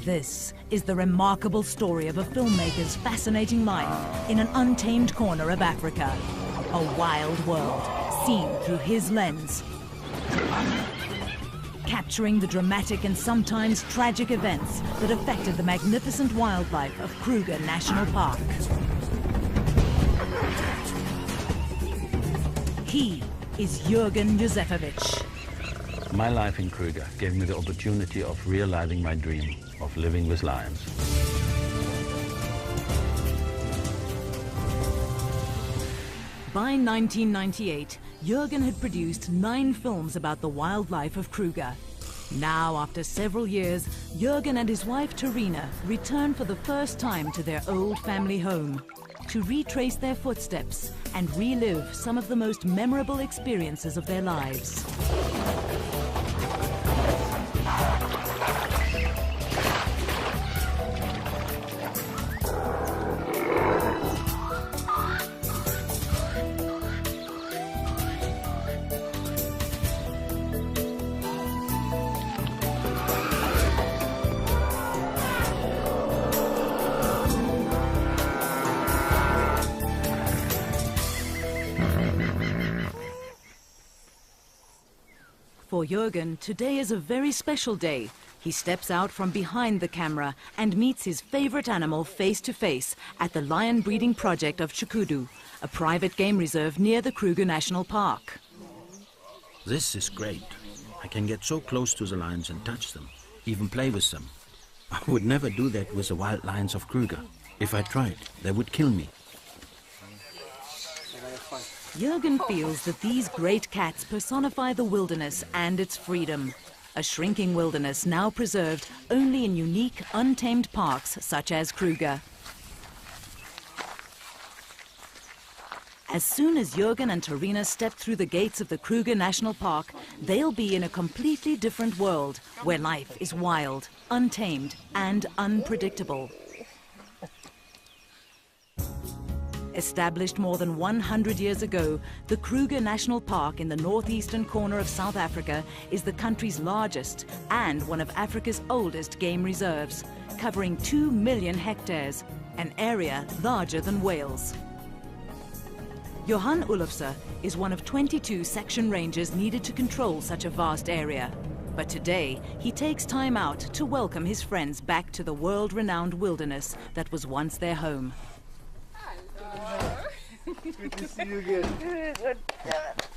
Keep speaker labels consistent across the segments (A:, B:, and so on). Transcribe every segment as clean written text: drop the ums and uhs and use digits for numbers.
A: This is the remarkable story of a filmmaker's fascinating life in an untamed corner of Africa. A wild world, seen through his lens. Capturing the dramatic and sometimes tragic events that affected the magnificent wildlife of Kruger National Park. He is Jürgen Józefowicz.
B: My life in Kruger gave me the opportunity of realizing my dream of living with lions.
A: By 1998, Jürgen had produced 9 films about the wildlife of Kruger. Now, after several years, Jürgen and his wife Terina return for the first time to their old family home to retrace their footsteps and relive some of the most memorable experiences of their lives. For Jürgen, today is a very special day. He steps out from behind the camera and meets his favorite animal face to face at the lion breeding project of Chukudu, a private game reserve near the Kruger National Park.
C: This is great. I can get so close to the lions and touch them, even play with them. I would never do that with the wild lions of Kruger. If I tried, they would kill me.
A: Jürgen feels that these great cats personify the wilderness and its freedom. A shrinking wilderness now preserved only in unique, untamed parks such as Kruger. As soon as Jürgen and Terina step through the gates of the Kruger National Park, they'll be in a completely different world where life is wild, untamed, and unpredictable. Established more than 100 years ago, the Kruger National Park in the northeastern corner of South Africa is the country's largest and one of Africa's oldest game reserves, covering 2 million hectares, an area larger than Wales. Johan Olofse is one of 22 section rangers needed to control such a vast area. But today, he takes time out to welcome his friends back to the world-renowned wilderness that was once their home.
D: Good to see you again.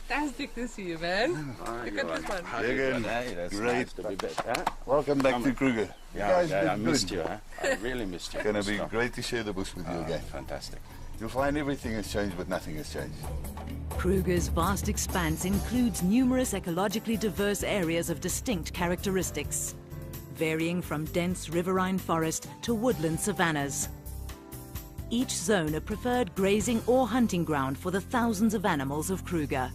E: Fantastic to see you, man. Look at this one.
D: Again.
B: Hey, that's
D: Great.
B: nice to be back. Huh?
D: Welcome back to Kruger.
B: I missed you. Huh? I really missed you.
D: It's going to be great to share the bush with you again.
B: Fantastic.
D: You'll find everything has changed, but nothing has changed.
A: Kruger's vast expanse includes numerous ecologically diverse areas of distinct characteristics, varying from dense riverine forest to woodland savannas. Each zone a preferred grazing or hunting ground for the thousands of animals of Kruger.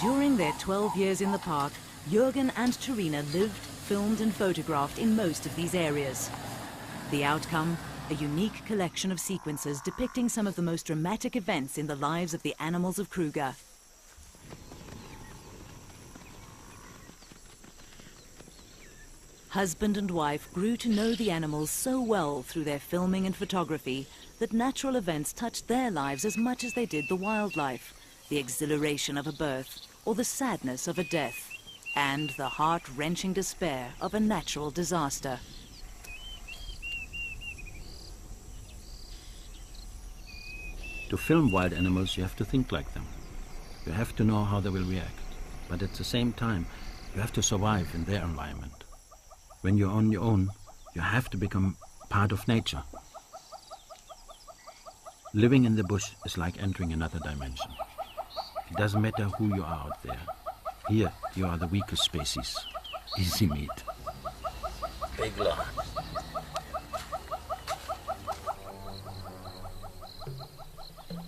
A: During their 12 years in the park, Jürgen and Terina lived, filmed and photographed in most of these areas. The outcome, a unique collection of sequences depicting some of the most dramatic events in the lives of the animals of Kruger. Husband and wife grew to know the animals so well through their filming and photography that natural events touched their lives as much as they did the wildlife, the exhilaration of a birth or the sadness of a death, and the heart-wrenching despair of a natural disaster.
C: To film wild animals, you have to think like them. You have to know how they will react. But at the same time, you have to survive in their environment. When you're on your own, you have to become part of nature. Living in the bush is like entering another dimension. It doesn't matter who you are out there. Here, you are the weakest species. Easy meat.
B: Big lion.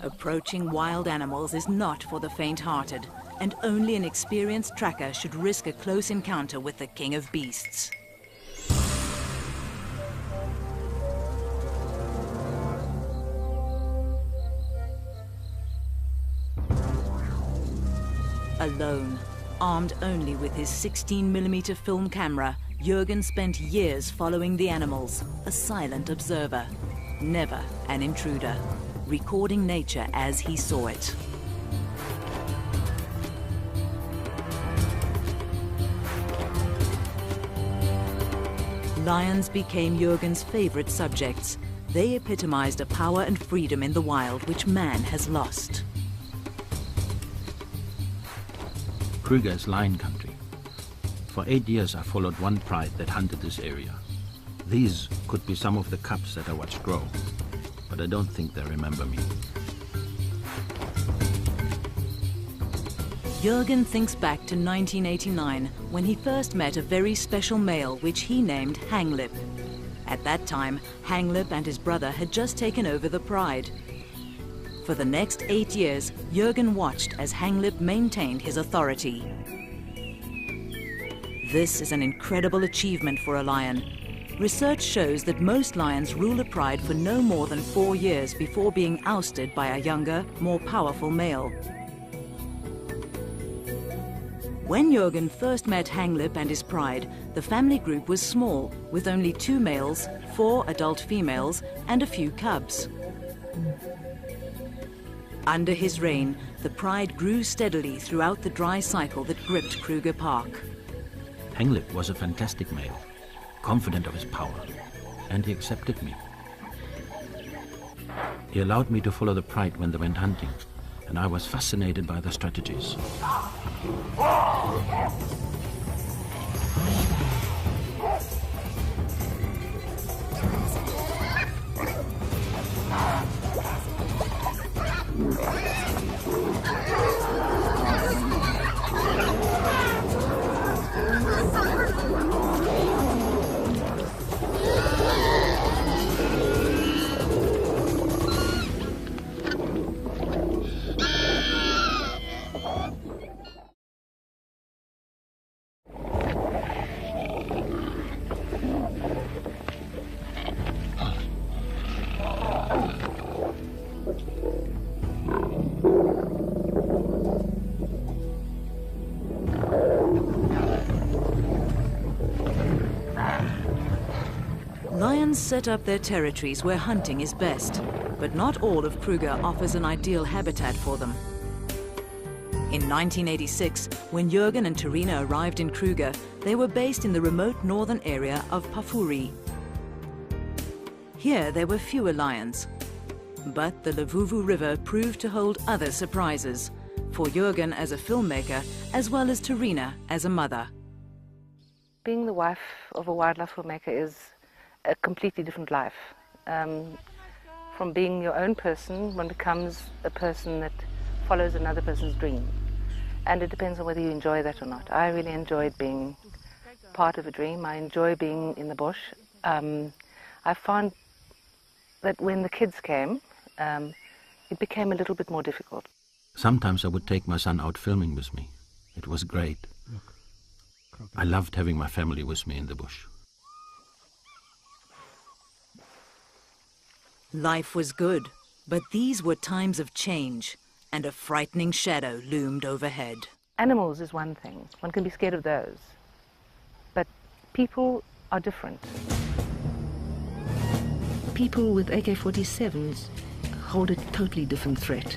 A: Approaching wild animals is not for the faint-hearted, and only an experienced tracker should risk a close encounter with the king of beasts. A Alone, armed only with his 16mm film camera, Jürgen spent years following the animals, a silent observer, never an intruder, recording nature as he saw it. Lions became Jürgen's favorite subjects. They epitomized a power and freedom in the wild which man has lost.
C: Kruger is lion country. For 8 years I followed one pride that hunted this area. These could be some of the cubs that I watched grow, but I don't think they remember me.
A: Jürgen thinks back to 1989, when he first met a very special male which he named Hanglip. At that time, Hanglip and his brother had just taken over the pride. For the next 8 years, Jürgen watched as Hanglip maintained his authority. This is an incredible achievement for a lion. Research shows that most lions rule a pride for no more than 4 years before being ousted by a younger, more powerful male. When Jürgen first met Hanglip and his pride, the family group was small, with only 2 males, 4 adult females, and a few cubs. Under his reign, the pride grew steadily throughout the dry cycle that gripped Kruger Park.
C: Hanglip was a fantastic male, confident of his power, and he accepted me. He allowed me to follow the pride when they went hunting, and I was fascinated by their strategies.
A: Lions set up their territories where hunting is best, but not all of Kruger offers an ideal habitat for them. In 1986, when Jürgen and Terina arrived in Kruger, they were based in the remote northern area of Pafuri. Here there were fewer lions, but the Levuvu River proved to hold other surprises, for Jürgen as a filmmaker, as well as Terina as a mother.
F: Being the wife of a wildlife filmmaker is a completely different life. From being your own person, one becomes a person that follows another person's dream. And it depends on whether you enjoy that or not. I really enjoyed being part of a dream. I enjoy being in the bush. I found that when the kids came, it became a little bit more difficult.
C: Sometimes I would take my son out filming with me. It was great. I loved having my family with me in the bush.
A: Life was good, but these were times of change, and a frightening shadow loomed overhead.
F: Animals is one thing. One can be scared of those. But people are different.
G: People with AK-47s hold a totally different threat.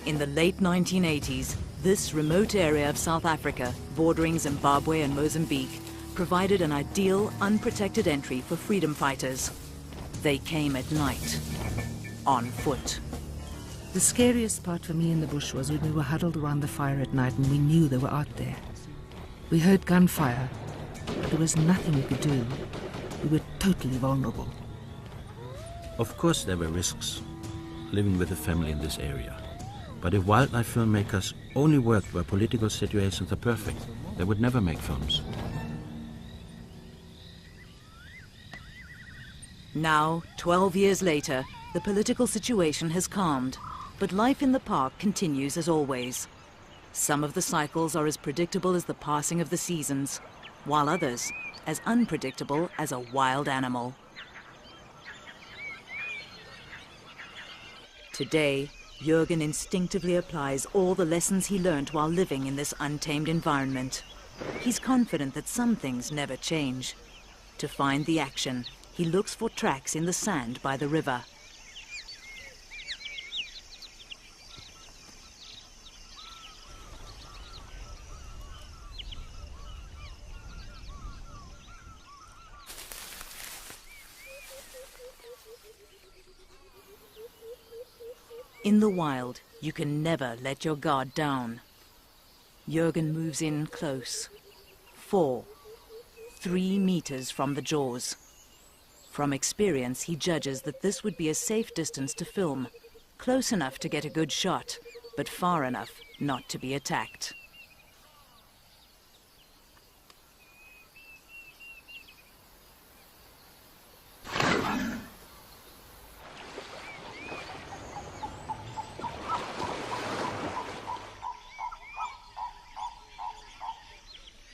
A: In the late 1980s, this remote area of South Africa, bordering Zimbabwe and Mozambique, provided an ideal, unprotected entry for freedom fighters. They came at night, on foot.
G: The scariest part for me in the bush was when we were huddled around the fire at night and we knew they were out there. We heard gunfire, but there was nothing we could do. We were totally vulnerable.
C: Of course there were risks living with a family in this area. But if wildlife filmmakers only worked where political situations are perfect, they would never make films.
A: Now, 12 years later, the political situation has calmed, but life in the park continues as always. Some of the cycles are as predictable as the passing of the seasons, while others as unpredictable as a wild animal. Today, Jürgen instinctively applies all the lessons he learned while living in this untamed environment. He's confident that some things never change. To find the action, he looks for tracks in the sand by the river. In the wild, you can never let your guard down. Jürgen moves in close. 3 meters from the jaws. From experience, he judges that this would be a safe distance to film, close enough to get a good shot, but far enough not to be attacked.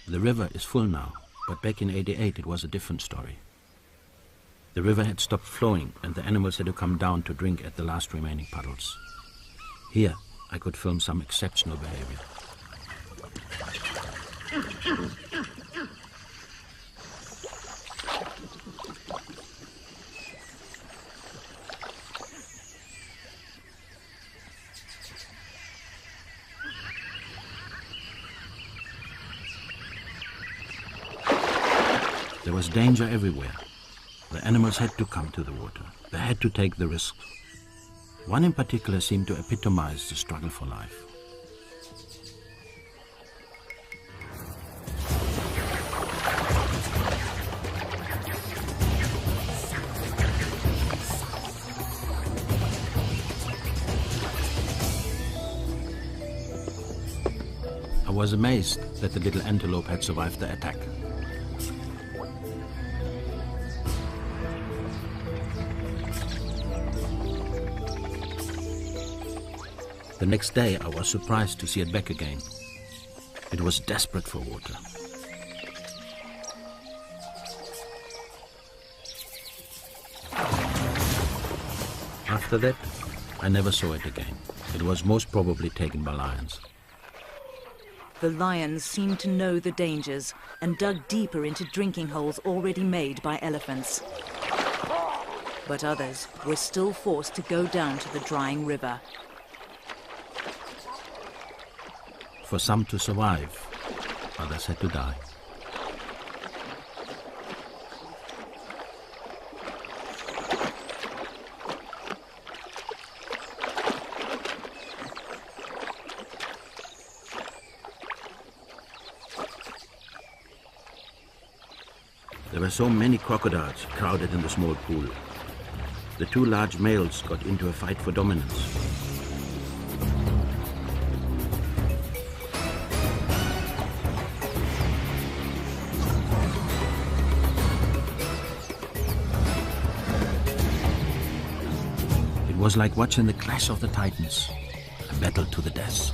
C: The river is full now, but back in '88 it was a different story. The river had stopped flowing and the animals had to come down to drink at the last remaining puddles. Here I could film some exceptional behavior. There was danger everywhere. The animals had to come to the water. They had to take the risk. One in particular seemed to epitomize the struggle for life. I was amazed that the little antelope had survived the attack. The next day I was surprised to see it back again. It was desperate for water. After that, I never saw it again. It was most probably taken by lions.
A: The lions seemed to know the dangers and dug deeper into drinking holes already made by elephants. But others were still forced to go down to the drying river.
C: For some to survive, others had to die. There were so many crocodiles crowded in the small pool. The two large males got into a fight for dominance. It was like watching the clash of the titans, a battle to the death.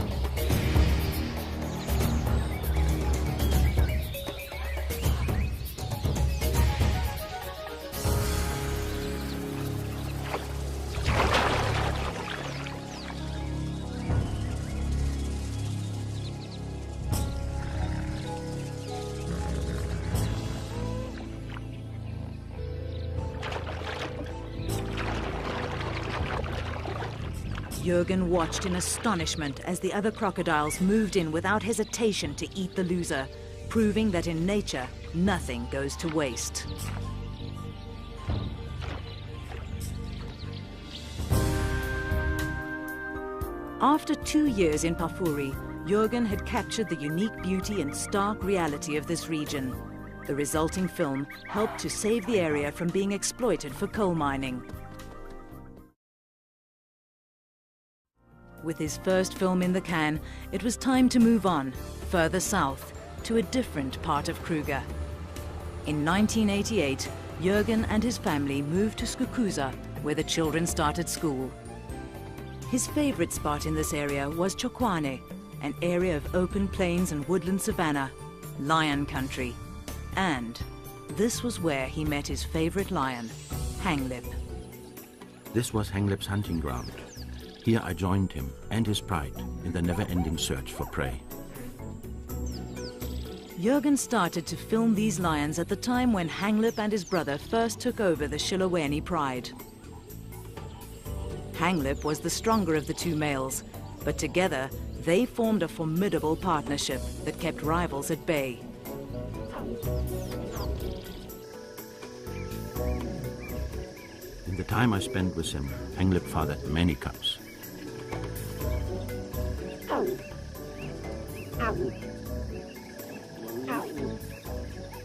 A: Jürgen watched in astonishment as the other crocodiles moved in without hesitation to eat the loser, proving that in nature, nothing goes to waste. After 2 years in Pafuri, Jürgen had captured the unique beauty and stark reality of this region. The resulting film helped to save the area from being exploited for coal mining. With his first film in the can, it was time to move on, further south, to a different part of Kruger. In 1988, Jürgen and his family moved to Skukuza, where the children started school. His favorite spot in this area was Chokwane, an area of open plains and woodland savanna, lion country. And this was where he met his favorite lion, Hanglip.
C: This was Hanglip's hunting ground. Here I joined him and his pride in the never-ending search for prey.
A: Jürgen started to film these lions at the time when Hanglip and his brother first took over the Chiloweni pride. Hanglip was the stronger of the two males, but together they formed a formidable partnership that kept rivals at bay.
C: In the time I spent with him, Hanglip fathered many cubs.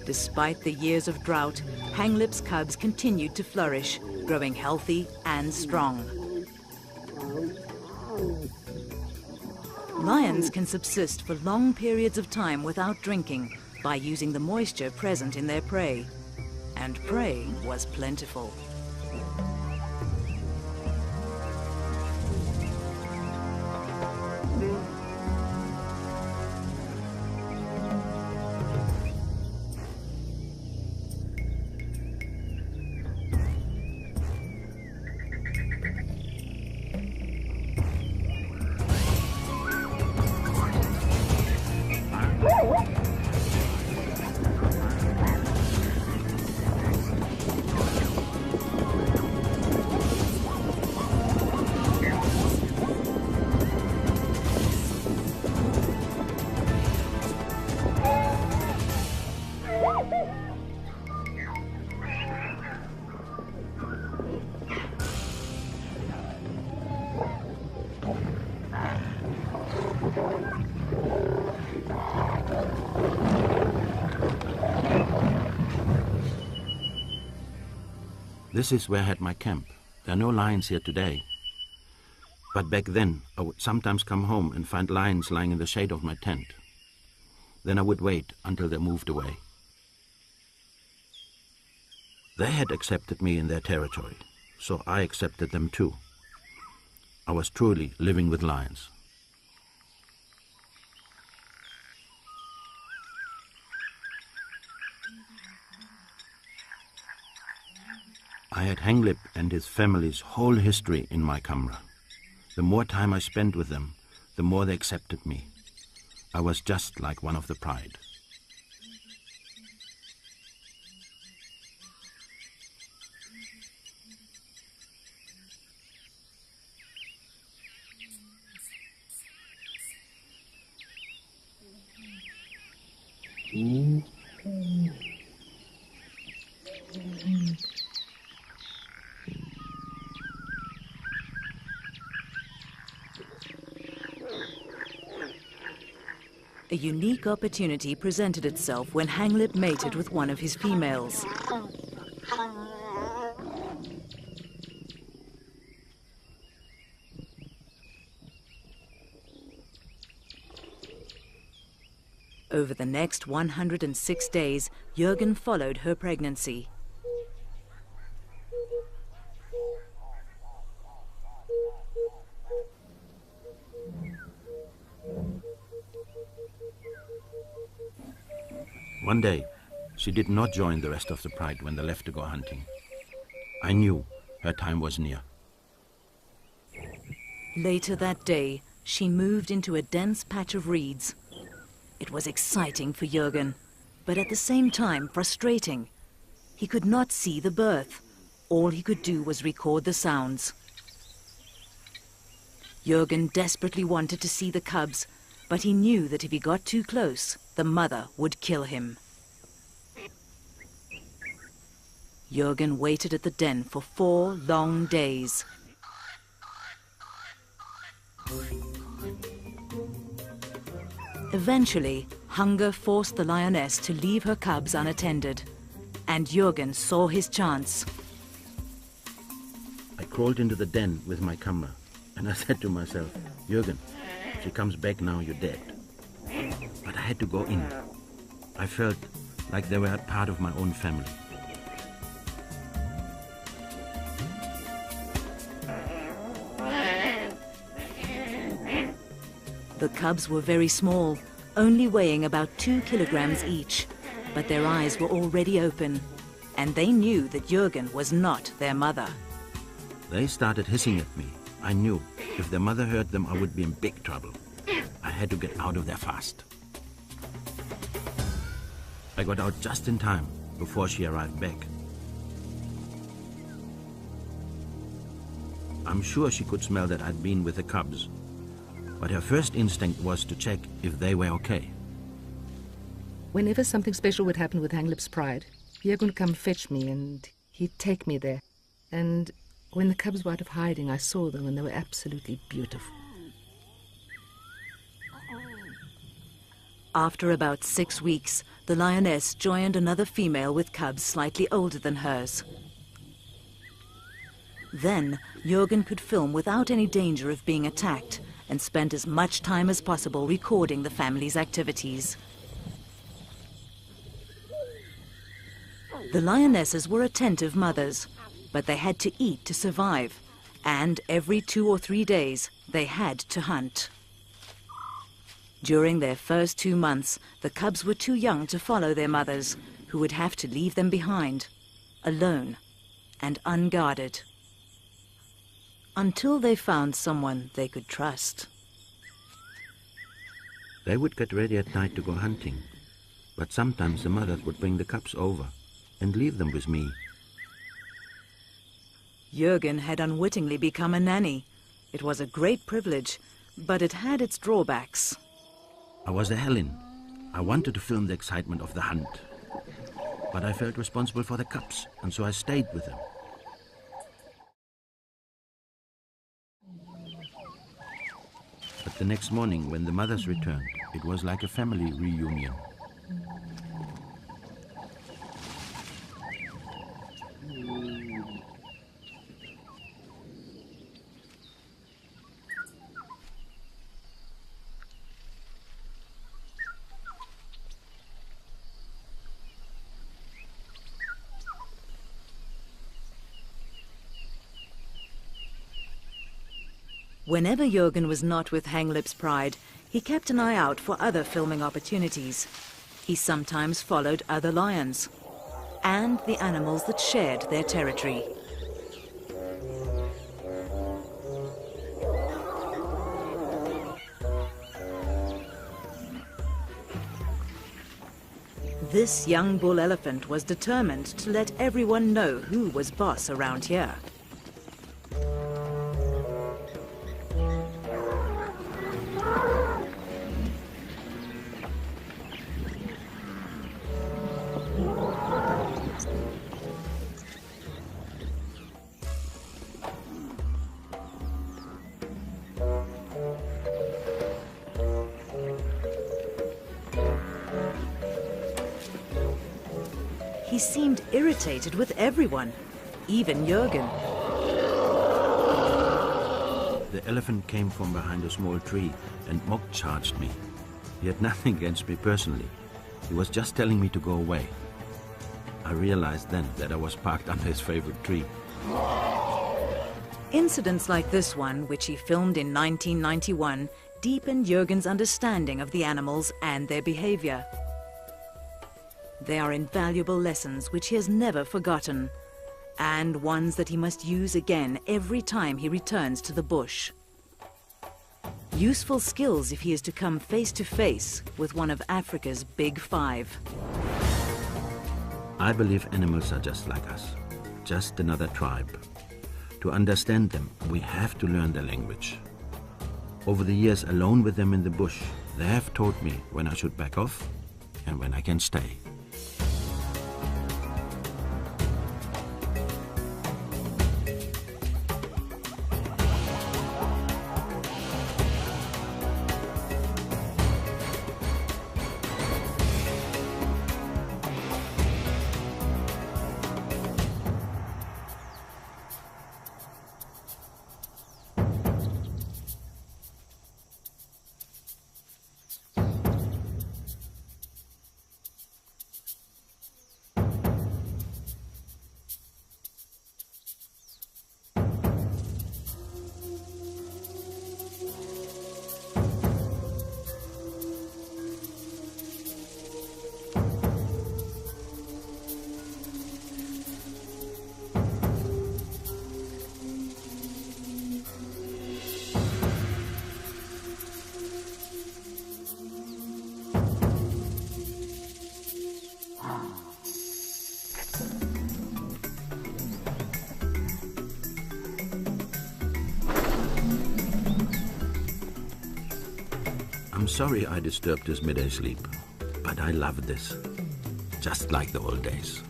A: Despite the years of drought, Hanglip's cubs continued to flourish, growing healthy and strong. Lions can subsist for long periods of time without drinking by using the moisture present in their prey. And prey was plentiful.
C: This is where I had my camp. There are no lions here today. But back then, I would sometimes come home and find lions lying in the shade of my tent. Then I would wait until they moved away. They had accepted me in their territory, so I accepted them too. I was truly living with lions. I had Hanglip and his family's whole history in my camera. The more time I spent with them, the more they accepted me. I was just like one of the pride.
A: A unique opportunity presented itself when Hanglip mated with one of his females. Over the next 106 days, Jürgen followed her pregnancy.
C: One day, she did not join the rest of the pride when they left to go hunting. I knew her time was near.
A: Later that day, she moved into a dense patch of reeds. It was exciting for Jürgen, but at the same time frustrating. He could not see the birth. All he could do was record the sounds. Jürgen desperately wanted to see the cubs, but he knew that if he got too close, the mother would kill him. Jürgen waited at the den for 4 long days. Eventually, hunger forced the lioness to leave her cubs unattended, and Jürgen saw his chance.
C: I crawled into the den with my camera, and I said to myself, Jürgen, if she comes back now, you're dead. But I had to go in. I felt like they were a part of my own family.
A: The cubs were very small, only weighing about 2 kilograms each, but their eyes were already open, and they knew that Jürgen was not their mother.
C: They started hissing at me, I knew if their mother heard them, I would be in big trouble. I had to get out of there fast. I got out just in time before she arrived back. I'm sure she could smell that I'd been with the cubs, but her first instinct was to check if they were okay.
G: Whenever something special would happen with Hanglip's Pride, Jürgen would come fetch me and he'd take me there. And when the cubs were out of hiding, I saw them and they were absolutely beautiful.
A: After about 6 weeks, the lioness joined another female with cubs slightly older than hers. Then, Jürgen could film without any danger of being attacked and spent as much time as possible recording the family's activities. The lionesses were attentive mothers, but they had to eat to survive, and every 2 or 3 days they had to hunt. During their first 2 months, the cubs were too young to follow their mothers, who would have to leave them behind, alone and unguarded, until they found someone they could trust.
C: They would get ready at night to go hunting, but sometimes the mothers would bring the cubs over and leave them with me.
A: Jürgen had unwittingly become a nanny. It was a great privilege, but it had its drawbacks.
C: I was a Helen. I wanted to film the excitement of the hunt, but I felt responsible for the cubs, and so I stayed with them. But the next morning, when the mothers returned, it was like a family reunion.
A: Whenever Jürgen was not with Hanglip's Pride, he kept an eye out for other filming opportunities. He sometimes followed other lions and the animals that shared their territory. This young bull elephant was determined to let everyone know who was boss around here. He seemed irritated with everyone, even Jürgen.
C: The elephant came from behind a small tree and mock charged me. He had nothing against me personally. He was just telling me to go away. I realized then that I was parked under his favorite tree.
A: Incidents like this one, which he filmed in 1991, deepened Jürgen's understanding of the animals and their behavior. They are invaluable lessons which he has never forgotten, and ones that he must use again every time he returns to the bush. Useful skills if he is to come face to face with one of Africa's big five.
C: I believe animals are just like us, just another tribe. To understand them, we have to learn their language. Over the years alone with them in the bush, they have taught me when I should back off and when I can stay. I'm sorry I disturbed his midday sleep, but I love this, just like the old days.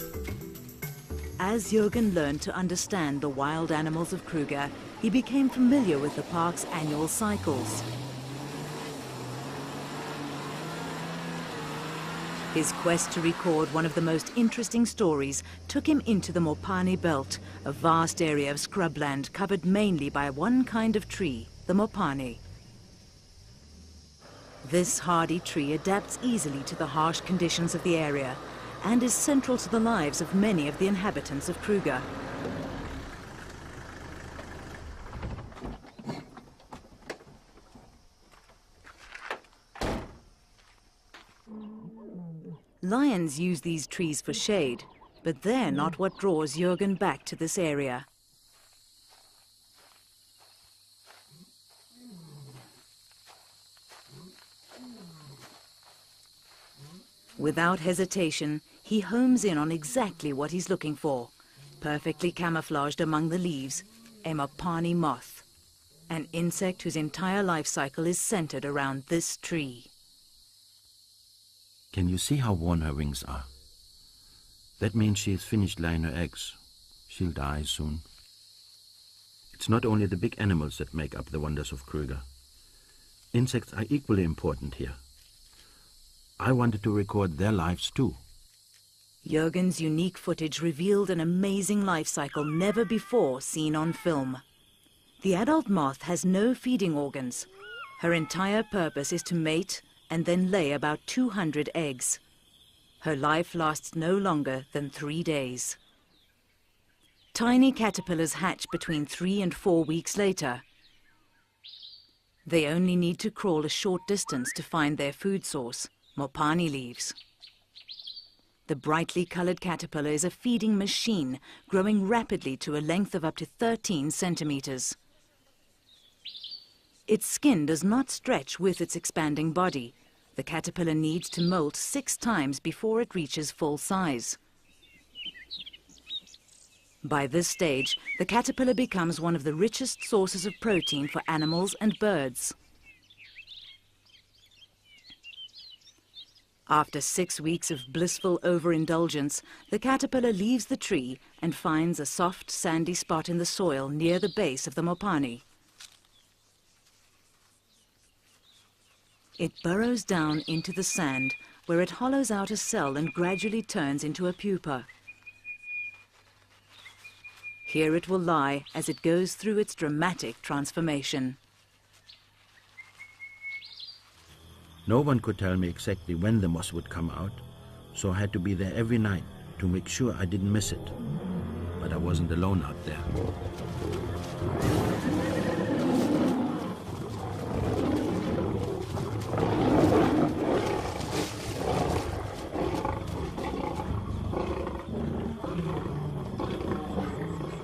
A: As Jürgen learned to understand the wild animals of Kruger, he became familiar with the park's annual cycles. His quest to record one of the most interesting stories took him into the Mopani Belt, a vast area of scrubland covered mainly by one kind of tree, the Mopani. This hardy tree adapts easily to the harsh conditions of the area and is central to the lives of many of the inhabitants of Kruger. Lions use these trees for shade, but they're not what draws Jürgen back to this area. Without hesitation, he homes in on exactly what he's looking for, perfectly camouflaged among the leaves, a Mopani moth, an insect whose entire life cycle is centered around this tree.
C: Can you see how worn her wings are? That means she has finished laying her eggs. She'll die soon. It's not only the big animals that make up the wonders of Kruger. Insects are equally important here. I wanted to record their lives too.
A: Jürgen's unique footage revealed an amazing life cycle never before seen on film. The adult moth has no feeding organs. Her entire purpose is to mate and then lay about 200 eggs. Her life lasts no longer than 3 days. Tiny caterpillars hatch between 3 and 4 weeks later. They only need to crawl a short distance to find their food source, Mopani leaves. The brightly colored caterpillar is a feeding machine, growing rapidly to a length of up to 13 centimeters. Its skin does not stretch with its expanding body. The caterpillar needs to molt 6 times before it reaches full size. By this stage, the caterpillar becomes one of the richest sources of protein for animals and birds. After 6 weeks of blissful overindulgence, the caterpillar leaves the tree and finds a soft, sandy spot in the soil near the base of the Mopani. It burrows down into the sand, where it hollows out a cell and gradually turns into a pupa. Here it will lie as it goes through its dramatic transformation.
C: No one could tell me exactly when the moth would come out, so I had to be there every night to make sure I didn't miss it. But I wasn't alone out there.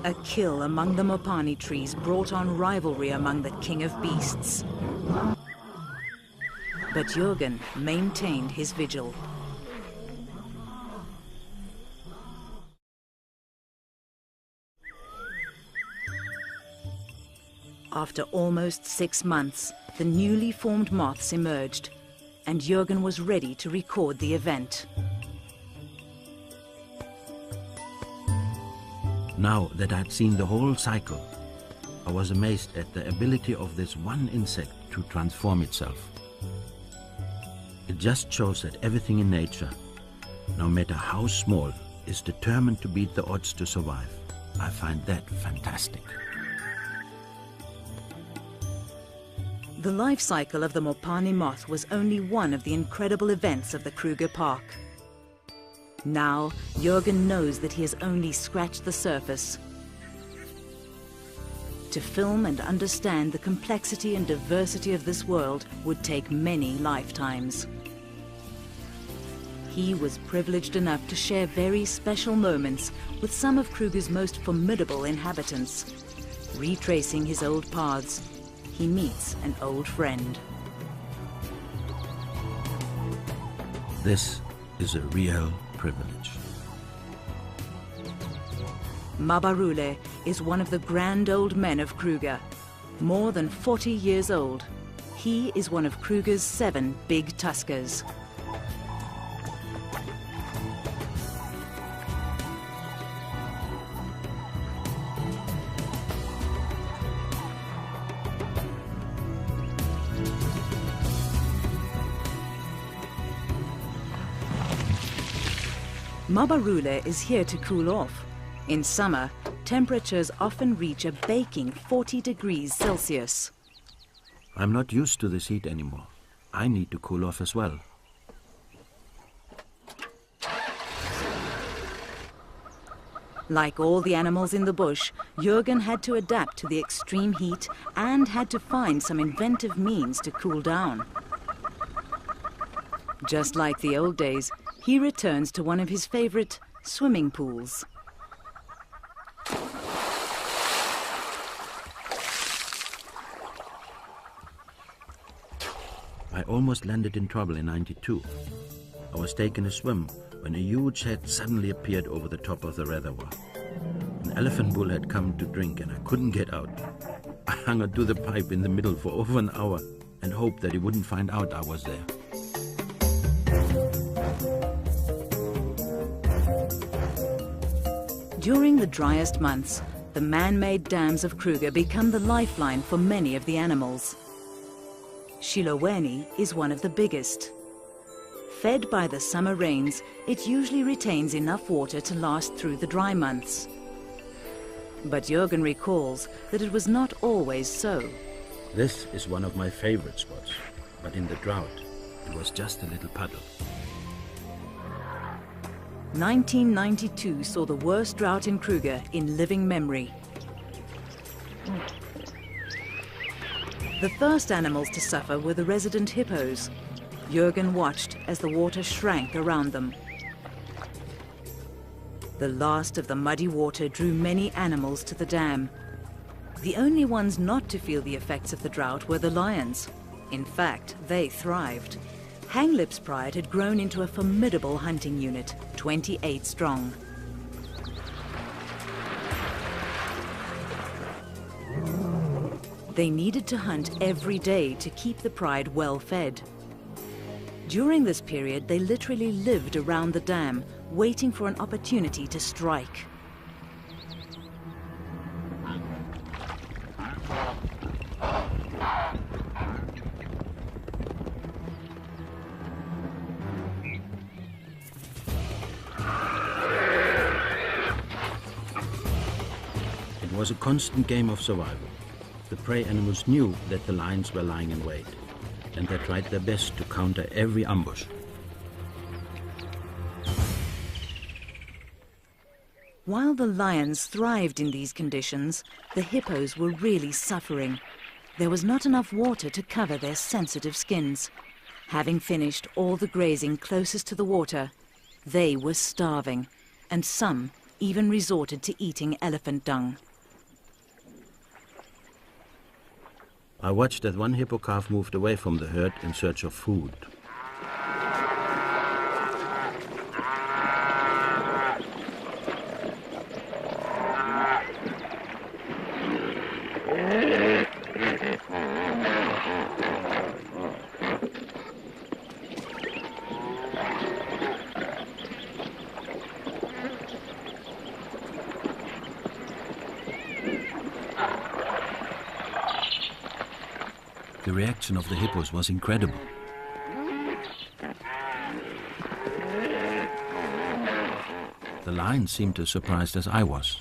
A: A kill among the Mopani trees brought on rivalry among the king of beasts. But Jürgen maintained his vigil. After almost 6 months, the newly formed moths emerged, and Jürgen was ready to record the event.
C: Now that I'd seen the whole cycle, I was amazed at the ability of this one insect to transform itself. It just shows that everything in nature, no matter how small, is determined to beat the odds to survive. I find that fantastic.
A: The life cycle of the Mopani moth was only one of the incredible events of the Kruger Park. Now, Jürgen knows that he has only scratched the surface. To film and understand the complexity and diversity of this world would take many lifetimes. He was privileged enough to share very special moments with some of Kruger's most formidable inhabitants. Retracing his old paths, he meets an old friend.
C: This is a real privilege.
A: Mabarule is one of the grand old men of Kruger. More than 40 years old, He is one of Kruger's 7 big tuskers. Mabarule is here to cool off. In summer, temperatures often reach a baking 40 degrees Celsius.
C: I'm not used to this heat anymore. I need to cool off as well.
A: Like all the animals in the bush, Jürgen had to adapt to the extreme heat and had to find some inventive means to cool down. Just like the old days, he returns to one of his favorite swimming pools.
C: I almost landed in trouble in '92. I was taking a swim when a huge head suddenly appeared over the top of the reservoir. An elephant bull had come to drink and I couldn't get out. I hung onto the pipe in the middle for over an hour and hoped that he wouldn't find out I was there.
A: During the driest months, the man-made dams of Kruger become the lifeline for many of the animals. Shiloweni is one of the biggest. Fed by the summer rains, it usually retains enough water to last through the dry months. But Jürgen recalls that it was not always so.
C: This is one of my favorite spots, but in the drought, it was just a little puddle.
A: 1992 saw the worst drought in Kruger in living memory. The first animals to suffer were the resident hippos. Jürgen watched as the water shrank around them. The last of the muddy water drew many animals to the dam. The only ones not to feel the effects of the drought were the lions. In fact, they thrived. Hanglip's pride had grown into a formidable hunting unit, 28 strong. They needed to hunt every day to keep the pride well fed. During this period, they literally lived around the dam, waiting for an opportunity to strike.
C: It was a constant game of survival. The prey animals knew that the lions were lying in wait, and they tried their best to counter every ambush.
A: While the lions thrived in these conditions, the hippos were really suffering. There was not enough water to cover their sensitive skins. Having finished all the grazing closest to the water, they were starving, and some even resorted to eating elephant dung.
C: I watched as one hippo calf moved away from the herd in search of food. The reaction of the hippos was incredible. The lions seemed as surprised as I was.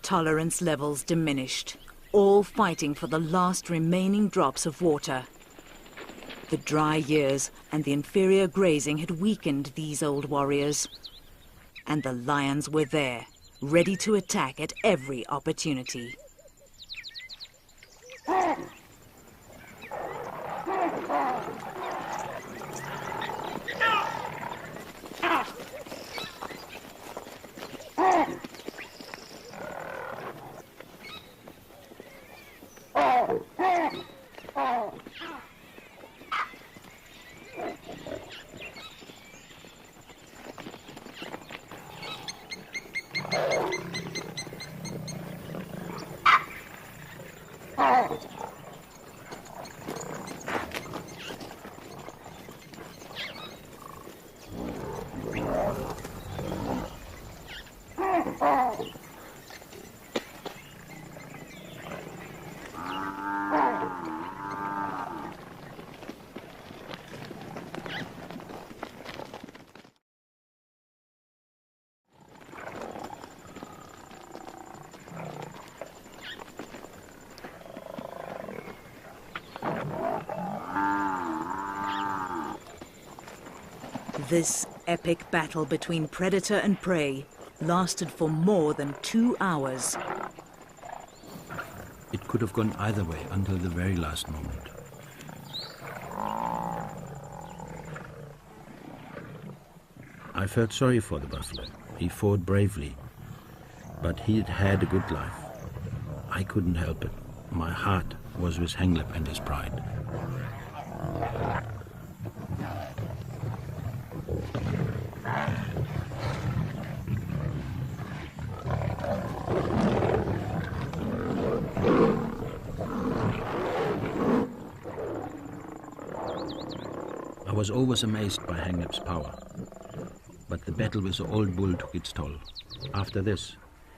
A: Tolerance levels diminished, all fighting for the last remaining drops of water. The dry years and the inferior grazing had weakened these old warriors. And the lions were there, ready to attack at every opportunity. This epic battle between predator and prey lasted for more than 2 hours.
C: It could have gone either way until the very last moment. I felt sorry for the buffalo. He fought bravely, but he'd had a good life. I couldn't help it. My heart was with Hanglip and his pride. I was always amazed by Hanglip's power, but the battle with the old bull took its toll. After this,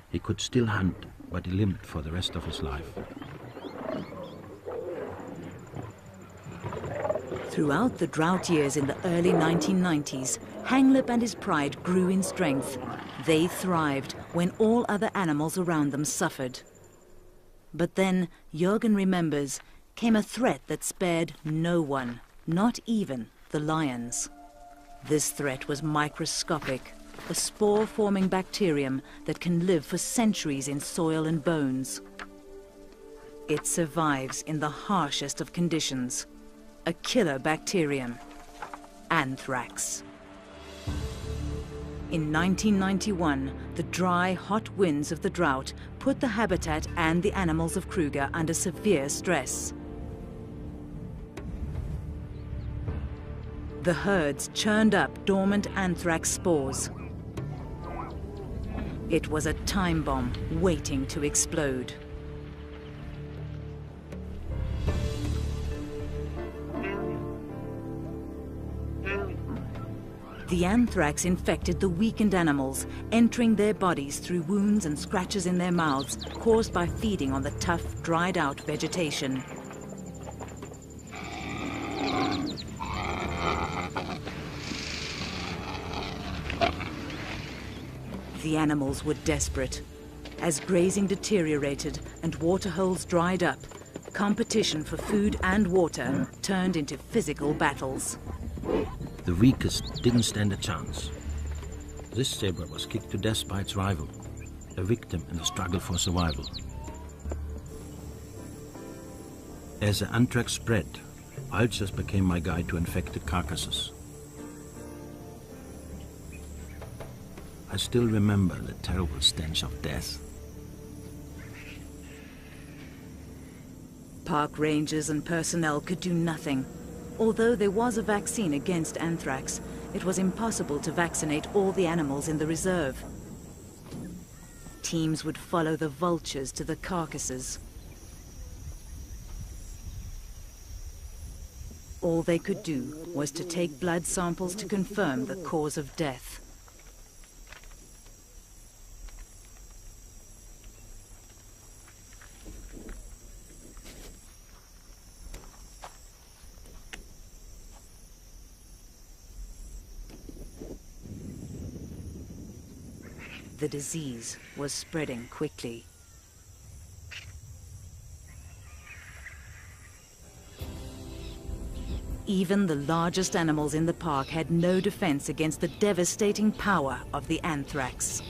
C: he could still hunt, but he limped for the rest of his life.
A: Throughout the drought years in the early 1990s, Hanglip and his pride grew in strength. They thrived when all other animals around them suffered. But then, Jürgen remembers, came a threat that spared no one, not even the lions. This threat was microscopic, a spore-forming bacterium that can live for centuries in soil and bones. It survives in the harshest of conditions. A killer bacterium, anthrax. In 1991, the dry, hot winds of the drought put the habitat and the animals of Kruger under severe stress. The herds churned up dormant anthrax spores. It was a time bomb waiting to explode. The anthrax infected the weakened animals, entering their bodies through wounds and scratches in their mouths caused by feeding on the tough, dried-out vegetation. The animals were desperate. As grazing deteriorated and waterholes dried up, competition for food and water turned into physical battles.
C: The weakest didn't stand a chance. This zebra was kicked to death by its rival, a victim in the struggle for survival. As the anthrax spread, ulcers became my guide to infected carcasses. I still remember the terrible stench of death.
A: Park rangers and personnel could do nothing. Although there was a vaccine against anthrax, it was impossible to vaccinate all the animals in the reserve. Teams would follow the vultures to the carcasses. All they could do was to take blood samples to confirm the cause of death. The disease was spreading quickly. Even the largest animals in the park had no defense against the devastating power of the anthrax.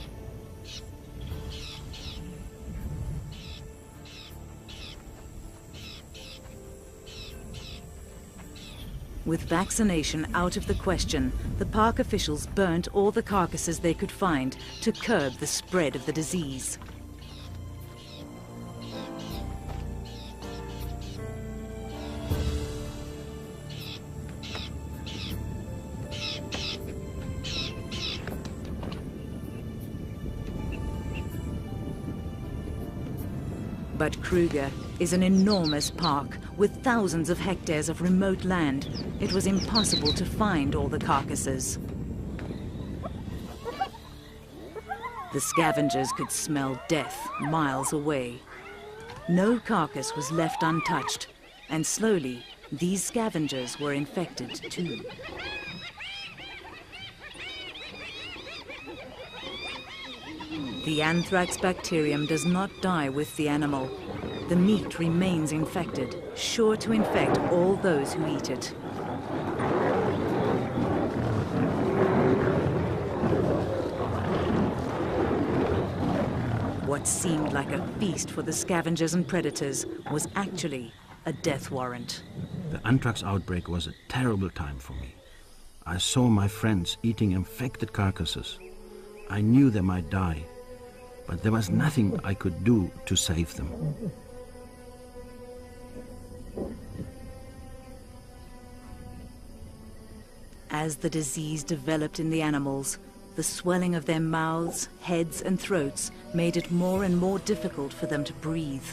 A: With vaccination out of the question, the park officials burnt all the carcasses they could find to curb the spread of the disease. But Kruger is an enormous park with thousands of hectares of remote land. It was impossible to find all the carcasses. The scavengers could smell death miles away. No carcass was left untouched, and slowly these scavengers were infected too. The anthrax bacterium does not die with the animal. The meat remains infected, sure to infect all those who eat it. What seemed like a feast for the scavengers and predators was actually a death warrant.
C: The anthrax outbreak was a terrible time for me. I saw my friends eating infected carcasses. I knew they might die, but there was nothing I could do to save them.
A: As the disease developed in the animals, the swelling of their mouths, heads and throats made it more and more difficult for them to breathe.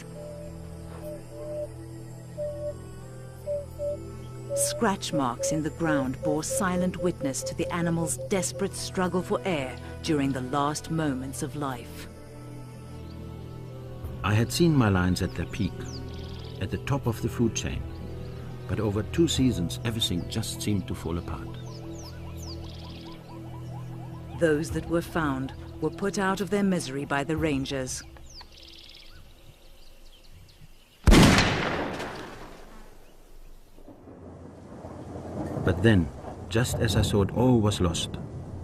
A: Scratch marks in the ground bore silent witness to the animals' desperate struggle for air during the last moments of life.
C: I had seen my lions at their peak, at the top of the food chain, but over 2 seasons everything just seemed to fall apart.
A: Those that were found were put out of their misery by the rangers.
C: But then, just as I thought all was lost,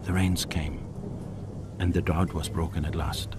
C: the rains came, and the drought was broken at last.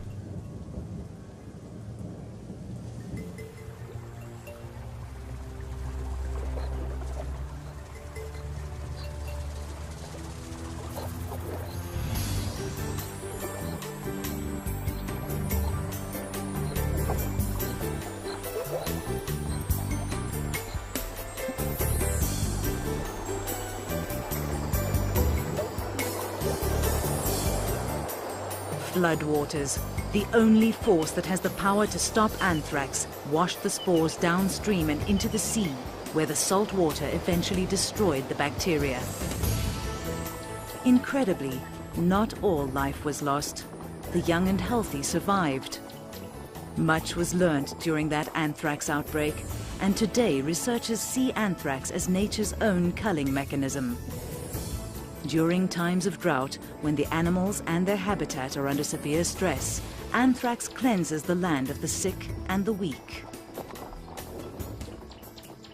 A: Floodwaters, the only force that has the power to stop anthrax, washed the spores downstream and into the sea, where the salt water eventually destroyed the bacteria. Incredibly, not all life was lost. The young and healthy survived. Much was learned during that anthrax outbreak, and today researchers see anthrax as nature's own culling mechanism. During times of drought, when the animals and their habitat are under severe stress, anthrax cleanses the land of the sick and the weak.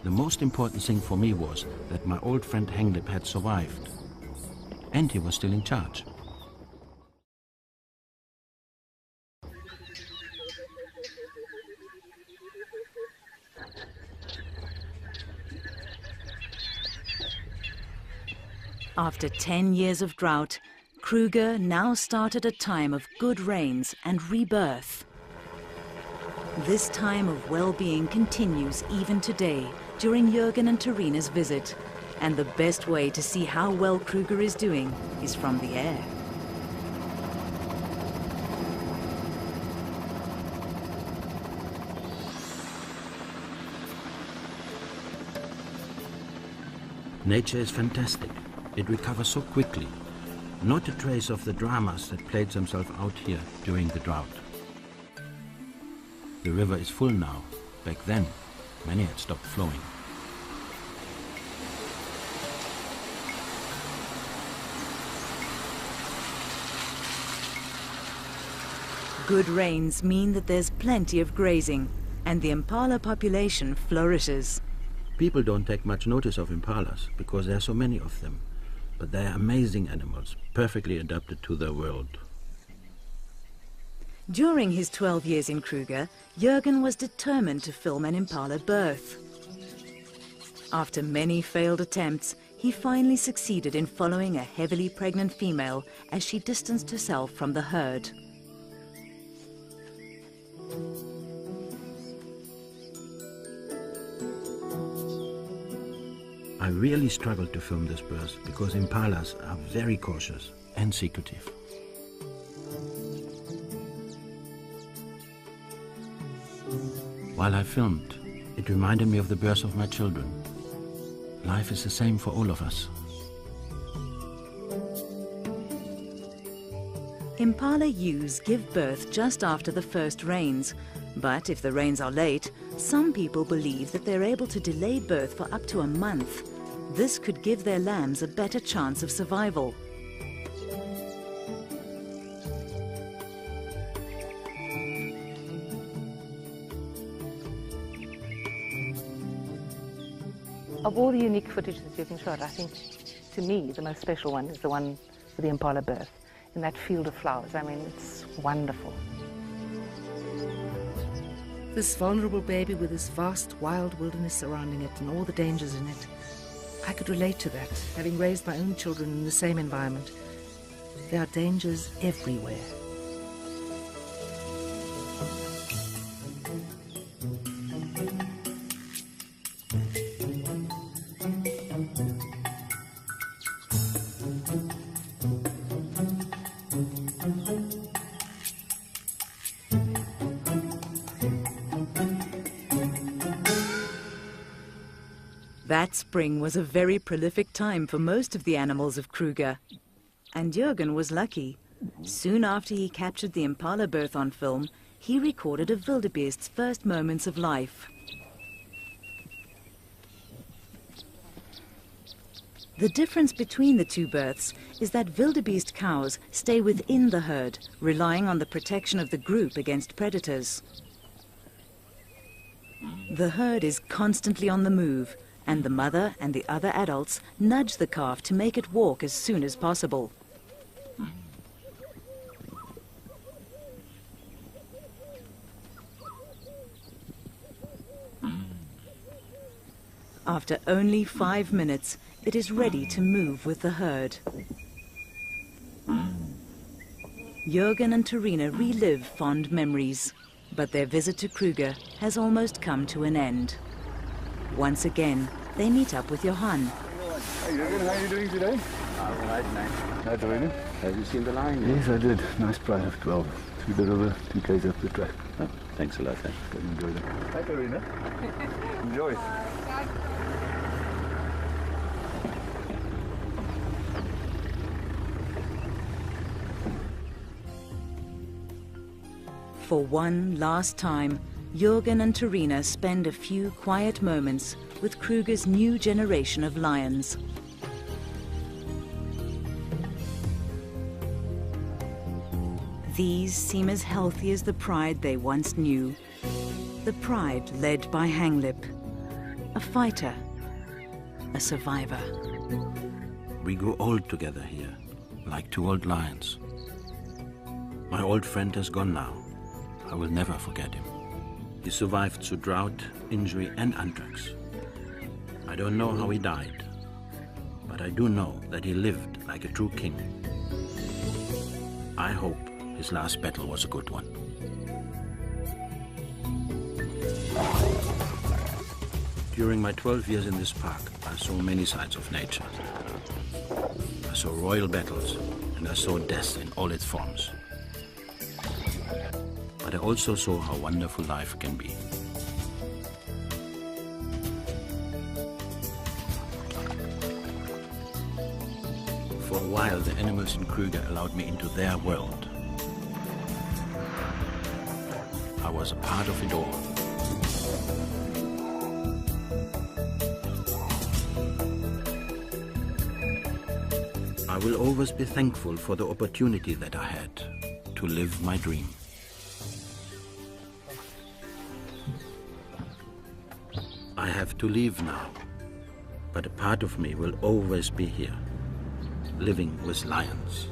C: The most important thing for me was that my old friend Henglip had survived, and he was still in charge.
A: After 10 years of drought, Kruger now started a time of good rains and rebirth. This time of well-being continues even today during Jürgen and Terina's visit, and the best way to see how well Kruger is doing is from the air.
C: Nature is fantastic. It recovers so quickly. Not a trace of the dramas that played themselves out here during the drought. The river is full now. Back then, many had stopped flowing.
A: Good rains mean that there's plenty of grazing, and the impala population flourishes.
C: People don't take much notice of impalas because there are so many of them. But they are amazing animals, perfectly adapted to their world.
A: During his 12 years in Kruger, Jürgen was determined to film an impala birth. After many failed attempts, he finally succeeded in following a heavily pregnant female as she distanced herself from the herd.
C: I really struggled to film this birth because impalas are very cautious and secretive. While I filmed, it reminded me of the birth of my children. Life is the same for all of us.
A: Impala ewes give birth just after the first rains, but if the rains are late, some people believe that they're able to delay birth for up to a month. This could give their lambs a better chance of survival.
F: Of all the unique footage that you can shot, I think, to me, the most special one is the one with the impala birth in that field of flowers. I mean, it's wonderful.
G: This vulnerable baby with this vast wild wilderness surrounding it and all the dangers in it. I could relate to that, having raised my own children in the same environment. There are dangers everywhere.
A: That spring was a very prolific time for most of the animals of Kruger. And Jürgen was lucky. Soon after he captured the impala birth on film, he recorded a wildebeest's first moments of life. The difference between the two births is that wildebeest cows stay within the herd, relying on the protection of the group against predators. The herd is constantly on the move, and the mother and the other adults nudge the calf to make it walk as soon as possible. After only 5 minutes, it is ready to move with the herd. Jürgen and Terina relive fond memories, but their visit to Kruger has almost come to an end. Once again, they meet up with Johan.
D: Hi Jürgen, how are you doing today?
B: All right, nice.
D: Hi Terina.
B: Have you seen the lion?
D: Yes, I did. Nice flight of 12. Through the river, 2 k's up the track.
B: Oh, thanks a lot, then.
D: Go and enjoy them. Hi Terina. Enjoy.
A: For one last time, Jürgen and Terina spend a few quiet moments with Kruger's new generation of lions. These seem as healthy as the pride they once knew. The pride led by Hanglip, a fighter, a survivor.
C: We grew old together here, like 2 old lions. My old friend has gone now. I will never forget him. He survived through drought, injury, and anthrax. I don't know how he died, but I do know that he lived like a true king. I hope his last battle was a good one. During my 12 years in this park, I saw many sides of nature. I saw royal battles, and I saw death in all its forms. But I also saw how wonderful life can be. For a while, the animals in Kruger allowed me into their world. I was a part of it all. I will always be thankful for the opportunity that I had to live my dream. I have to leave now, but a part of me will always be here, living with lions.